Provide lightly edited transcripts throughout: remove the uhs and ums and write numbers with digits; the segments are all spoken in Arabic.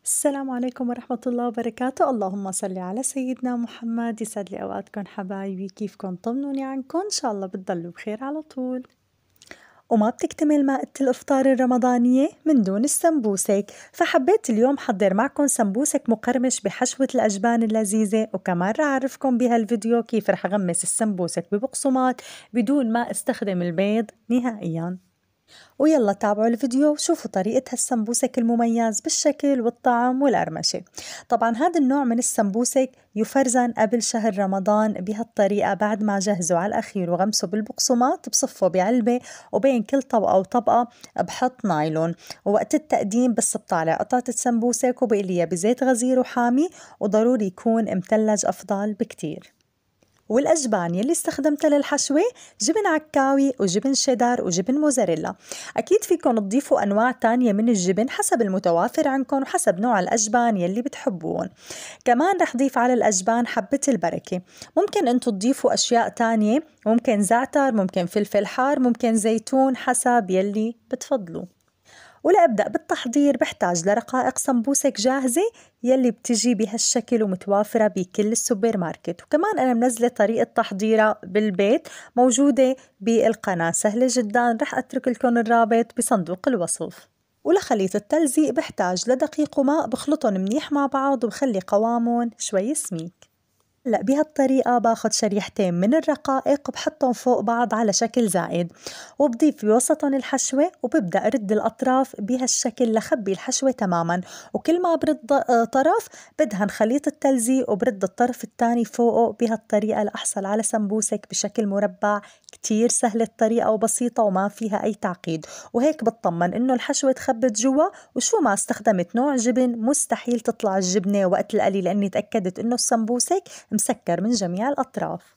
السلام عليكم ورحمة الله وبركاته. اللهم صل على سيدنا محمد. يسعد لي أوقاتكم حبايبي، كيفكم؟ طمنوني عنكم، إن شاء الله بتضلوا بخير على طول. وما بتكتمل مائدة الإفطار الرمضانية من دون السمبوسك، فحبيت اليوم حضر معكم سمبوسك مقرمش بحشوة الأجبان اللذيذة، وكمان رح أعرفكم بهالفيديو كيف رح أغمس السمبوسك ببقسماط بدون ما استخدم البيض نهائياً. ويلا تابعوا الفيديو وشوفوا طريقة هالسمبوسك المميز بالشكل والطعم والقرمشة. طبعا هذا النوع من السمبوسك يفرزن قبل شهر رمضان بهالطريقة، بعد ما جهزوا على الأخير وغمسوا بالبقسماط بصفوا بعلبة، وبين كل طبقة وطبقة بحط نايلون، ووقت التقديم بس بطالع قطعة السمبوسك وبقليها بزيت غزير وحامي، وضروري يكون متلج أفضل بكتير. والأجبان يلي استخدمتها للحشوة جبن عكاوي وجبن شيدر وجبن موزاريلا. أكيد فيكن تضيفوا أنواع تانية من الجبن حسب المتوافر عندكم وحسب نوع الأجبان يلي بتحبون. كمان رح ضيف على الأجبان حبة البركة. ممكن أنتوا تضيفوا أشياء تانية، ممكن زعتر، ممكن فلفل حار، ممكن زيتون، حسب يلي بتفضلوا. ولأبدأ بالتحضير بحتاج لرقائق سمبوسك جاهزة يلي بتجي بهالشكل ومتوافرة بكل السوبر ماركت، وكمان أنا منزلة طريقة تحضيرها بالبيت موجودة بالقناة، سهلة جدا، رح أترك لكم الرابط بصندوق الوصف. ولخليط التلزيق بحتاج لدقيق وماء، بخلطهم منيح مع بعض وبخلي قوامهم شوي سميك. هلأ بهالطريقة باخد شريحتين من الرقائق وبحطهم فوق بعض على شكل زائد، وبضيف بوسطهم الحشوة، وببدأ أرد الأطراف بهالشكل لخبي الحشوة تماما، وكل ما برد طرف بدهن خليط التلزيق وبرد الطرف الثاني فوقه بهالطريقة لأحصل على سمبوسك بشكل مربع. كتير سهلة الطريقة وبسيطة وما فيها أي تعقيد، وهيك بطمن إنه الحشوة تخبت جوا، وشو ما استخدمت نوع جبن مستحيل تطلع الجبنة وقت القلي، لأني تأكدت إنه السمبوسك مسكر من جميع الأطراف.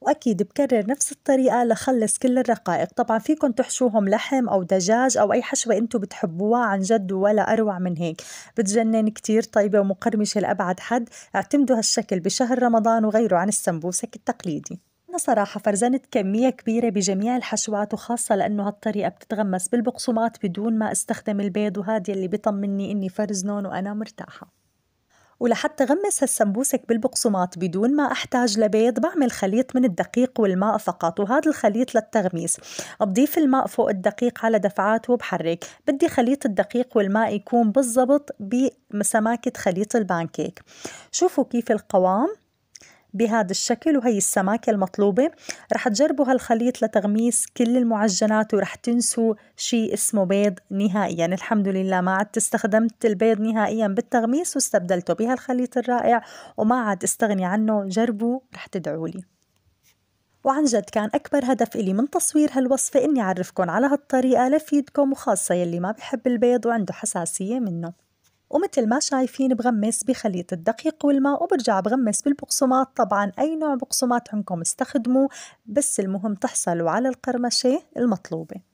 وأكيد بكرر نفس الطريقة لخلص كل الرقائق. طبعا فيكن تحشوهم لحم أو دجاج أو أي حشوة أنتو بتحبوها، عن جد ولا أروع من هيك، بتجنن، كتير طيبة ومقرمشة لأبعد حد. اعتمدوا هالشكل بشهر رمضان وغيروا عن السمبوسك التقليدي. أنا صراحة فرزنت كمية كبيرة بجميع الحشوات، وخاصة لأنه هالطريقة بتتغمس بالبقسماط بدون ما استخدم البيض، وهذا اللي بيطمني إني فرزنون وأنا مرتاحة. ولحتى غمس هالسمبوسك بالبقسماط بدون ما أحتاج لبيض، بعمل خليط من الدقيق والماء فقط، وهذا الخليط للتغميس. بضيف الماء فوق الدقيق على دفعات وبحرك. بدي خليط الدقيق والماء يكون بالضبط بسماكة خليط البانكيك. شوفوا كيف القوام بهذا الشكل وهي السماكة المطلوبة. رح تجربوا هالخليط لتغميس كل المعجنات، ورح تنسوا شيء اسمه بيض نهائيا. الحمد لله ما عاد استخدمت البيض نهائيا بالتغميس، واستبدلته بهالخليط الرائع وما عاد استغني عنه. جربوا رح تدعولي. وعن جد كان أكبر هدف إلي من تصوير هالوصفة إني أعرفكم على هالطريقة لفيدكم، وخاصة يلي ما بيحب البيض وعنده حساسية منه. ومثل ما شايفين بغمس بخليط الدقيق والماء، وبرجع بغمس بالبقسماط. طبعا أي نوع بقسماط عندكم استخدموه، بس المهم تحصلوا على القرمشة المطلوبة.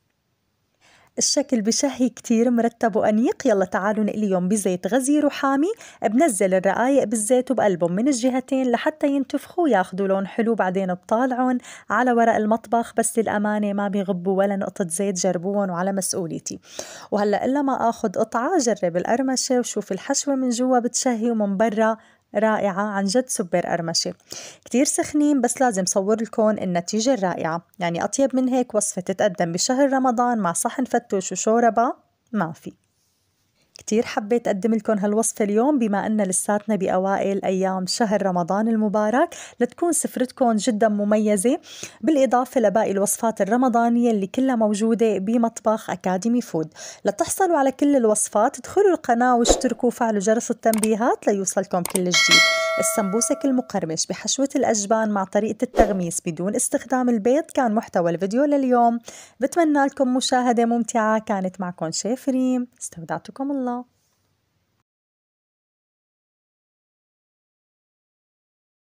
الشكل بشهي كتير مرتب وأنيق. يلا تعالوا نقليهم بزيت غزير وحامي. بنزل الرقايق بالزيت وبقلبهم من الجهتين لحتى ينتفخوا وياخدوا لون حلو، بعدين بطالعهم على ورق المطبخ، بس للأمانة ما بيغبوا ولا نقطة زيت، جربوهم وعلى مسؤوليتي. وهلأ إلا ما أخد قطعة جرب القرمشة وشوف الحشوة من جوا بتشهي ومن برا رائعة، عن جد سوبر قرمشة. كتير سخنين بس لازم صور لكم النتيجة الرائعة. يعني أطيب من هيك وصفة تتقدم بشهر رمضان مع صحن فتوش وشوربة ما في. كتير حبيت أقدم لكم هالوصفة اليوم بما أن لساتنا بأوائل أيام شهر رمضان المبارك، لتكون سفرتكم جدا مميزة، بالإضافة لباقي الوصفات الرمضانية اللي كلها موجودة بمطبخ أكاديمي فود. لتحصلوا على كل الوصفات ادخلوا القناة واشتركوا وفعلوا جرس التنبيهات ليوصلكم كل جديد. السمبوسك المقرمش بحشوة الأجبان مع طريقة التغميس بدون استخدام البيض كان محتوى الفيديو لليوم. بتمنى لكم مشاهدة ممتعة. كانت معكم شيف ريم، استودعتكم الله.